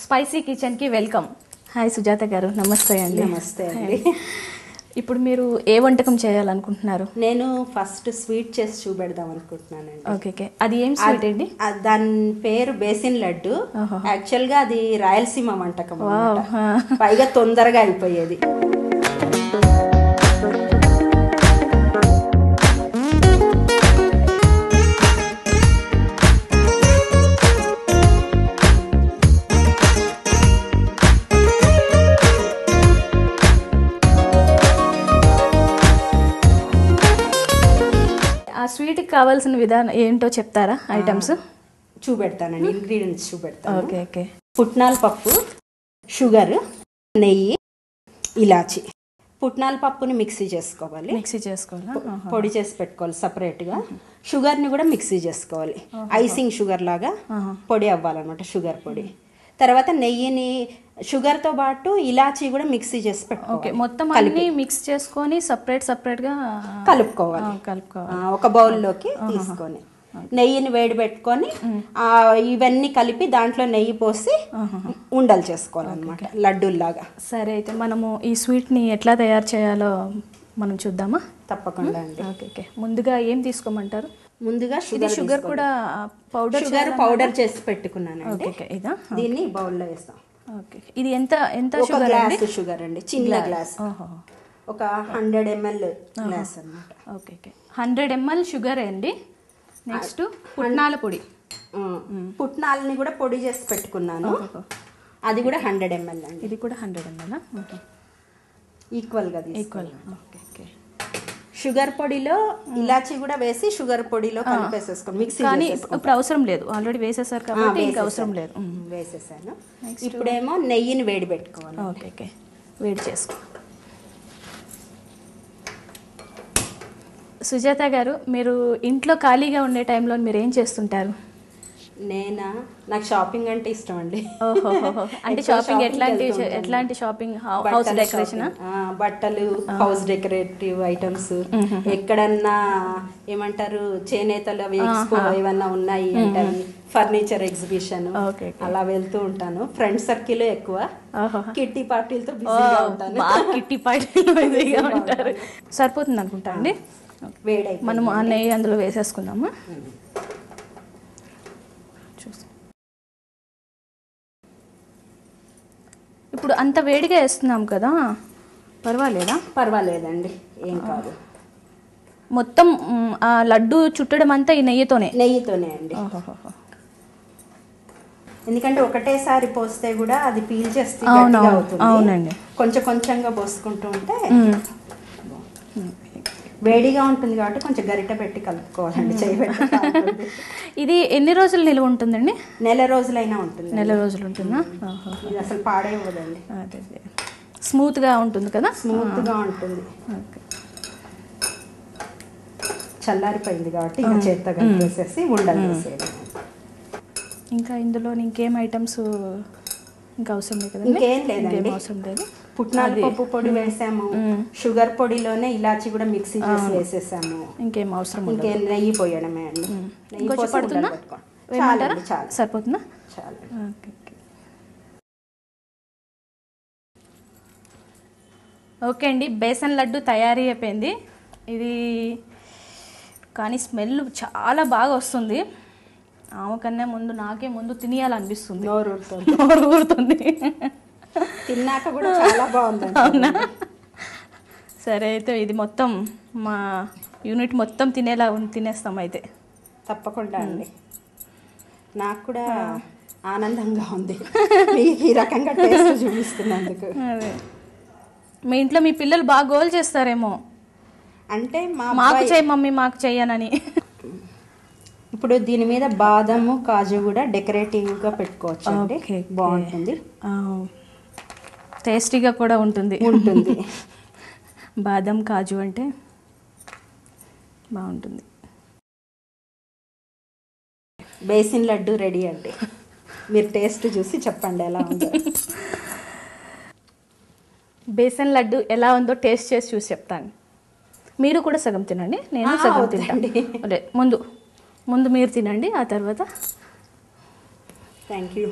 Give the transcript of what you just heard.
Spicy కిచెన్కి welcome. Hi Sujatha గారు, నమస్తే అండి. నమస్తే అండి. ఇప్పుడు మీరు ఏ వంటకం చేయాలనుకుంటున్నారు? నేను ఫస్ట్ స్వీట్ చేసి చూపెడదాం అనుకుంటున్నానండి. ఓకే, అది ఏం స్వీట్ అండి? దాని పేరు బేసిన్ లడ్డు. యాక్చువల్గా అది రాయలసీమ వంటకం అన్నమాట. పైగా తొందరగా అయిపోయేది. స్వీట్కి కావాల్సిన విధానం ఏంటో చెప్తారా? ఐటమ్స్ చూపెడతానండి, ఇంగ్రీడియంట్స్ చూపెడతాను. ఓకే. పుట్నాల పప్పు, షుగర్, నెయ్యి, ఇలాచి. పుట్నాల పప్పుని మిక్సీ చేసుకోవాలి, పొడి చేసి పెట్టుకోవాలి సపరేట్గా. షుగర్ని కూడా మిక్సీ చేసుకోవాలి, ఐసింగ్ షుగర్ లాగా పొడి అవ్వాలన్నమాట, షుగర్ పొడి. తర్వాత నెయ్యిని షుగర్తో పాటు ఇలాచీ కూడా మిక్సీ చేసి పెట్టుకోవాలి. మొత్తం అన్ని మిక్స్ చేసుకొని సపరేట్గా కలుపుకోవాలి. ఒక బౌల్లోకి తీసుకొని నెయ్యిని వేడి పెట్టుకొని ఇవన్నీ కలిపి దాంట్లో నెయ్యి పోసి ఉండలు చేసుకోవాలన్నమాట, లడ్డూల్లాగా. సరే, అయితే మనము ఈ స్వీట్ని ఎట్లా తయారు చేయాలో మనం చూద్దామా? తప్పకుండా అండి. ఓకే, ముందుగా ఏం తీసుకోమంటారు? ముందుగా షుగర్ కూడా పౌడర్ చేసి పెట్టుకున్నాను. దీన్ని బౌల్లో వేస్తాం. ఓకే, ఇది ఎంత షుగర్ అండి? షుగర్ అండి, చిన్న గ్లాస్, ఒక 100 ml గ్లాస్ అన్నమాట. ఓకే, 100 ml షుగర్ అండి. నెక్స్ట్ పుట్నాల పొడి. పుట్నాలని కూడా పొడి చేసి పెట్టుకున్నాను, అది కూడా 100 ml అండి. ఇది కూడా 100 ml ఈక్వల్గా. ఓకే. షుగర్ పొడిలో ఇలాచీ కూడా వేసి షుగర్ పొడిలో కలిపేసేసుకోండి, మిక్సీ. కానీ ఇప్పుడు అవసరం లేదు, ఆల్రెడీ వేసేసారు కాబట్టి ఇంకా అవసరం లేదు. వేసేసాను. ఇప్పుడేమో నెయ్యిని వేడి పెట్టుకోవాలి. ఓకే, వేడి చేసుకో. సుజాత గారు, మీరు ఇంట్లో ఖాళీగా ఉండే టైంలో మీరు ఏం చేస్తుంటారు? నాకు షాపింగ్ అంటే ఇష్టం అండి. అంటే షాపింగ్ ఎట్లాంటి షాపింగ్? హౌస్ డెకరేషన్, బట్టలు, హౌస్ డెకరేటివ్ ఐటమ్స్, ఎక్కడన్నా ఏమంటారు చేనేతలు అవి ఎక్స్పో ఏమన్నా ఉన్నాయి అంటే ఫర్నిచర్ ఎగ్జిబిషన్, అలా వెళ్తూ ఉంటాను. ఫ్రెండ్ సర్కిల్ ఎక్కువ, కిట్టి పార్టీలతో బిజీగా ఉంటాను. కిట్టి పార్టీలు బిజీగా ఉంటారు. సరిపోతుంది అనుకుంటా అండి. వేడై మనం ఆ నెయ్యి అందులో వేసేసుకుందామా? ఇప్పుడు అంత వేడిగా వేస్తున్నాం కదా, పర్వాలేదండి, ఏం కాదు. మొత్తం ఆ లడ్డు చుట్టడం అంతా ఈ నెయ్యితోనే అండి. ఎందుకంటే ఒకటేసారి పోస్తే కూడా అది పీల్చేస్తే గట్టిగా అవుతుంది. అవునండి, కొంచెం కొంచెంగా పోసుకుంటూ ఉంటే వేడిగా ఉంటుంది కాబట్టి కొంచెం గరిట పెట్టి కలుపుకోవాలండి, చేయబెట్టి. ఇది ఎన్ని రోజులు నిల్వ ఉంటుందండి? నెల రోజులైనా ఉంటుంది. నెల రోజులు ఉంటుందా? ఇది అసలు పాడైపోదండి, స్మూత్గా ఉంటుంది కదా? స్మూత్గా ఉంటుంది. చల్లారిపోయింది కాబట్టి ఇంకా చేత్తో కలిపేసేసి ఉండలు వేసేయాలి. ఇంకా ఇందులో ఇంకేం ఐటమ్స్ ఇంకా అవసరం లేదు కదా? ఇంకేం లేదండి, అవసరం లేదు. పుట్నాల పప్పు పొడి వేసాము, షుగర్ పొడిలోనే ఇలాచి కూడా మిక్సీ చేసి వేసేసాము. ఇంకేం అవసరం? ఇంకేం నెయ్యి పోయడమే అండి. నెయ్యి పడుతుందా? సరిపోతుందా? చాలు. ఓకే అండి, బేసన్ లడ్డు తయారీ అయిపోయింది. ఇది కానీ స్మెల్ చాలా బాగా వస్తుంది. ఆమెకన్నా ముందు నాకే ముందు తినేయాలనిపిస్తుంది, నోరు ఊరుతుంది. తిన్నాక కూడా చాలా బాగుంది. అవునా? సరే, అయితే ఇది మొత్తం మా యూనిట్ మొత్తం తినేస్తాం అయితే. తప్పకుండా అండి, నాకు కూడా ఆనందంగా ఉంది ఈ రకంగా టేస్ట్ చూపిస్తున్నందుకు. అదే, మీ ఇంట్లో మీ పిల్లలు బాగా గోల్ చేస్తారేమో, అంటే మాకు చెయ్యి మమ్మీ, మాకు చెయ్యనని. ఇప్పుడు దీని మీద బాదము, కాజు కూడా డెకరేటివ్గా పెట్టుకోవచ్చు అండి, బాగుంటుంది. టేస్టీగా కూడా ఉంటుంది. బాదం, కాజు అంటే బాగుంటుంది. బేసిన్ లడ్డు రెడీ అండి, మీరు టేస్ట్ చూసి చెప్పండి ఎలా ఉందో. బేసన్ లడ్డు ఎలా ఉందో టేస్ట్ చేసి చూసి చెప్తాను. మీరు కూడా సగం తినండి, నేను సగం తింటాను. ముందు మీరు తినండి, ఆ తర్వాత. Thank you.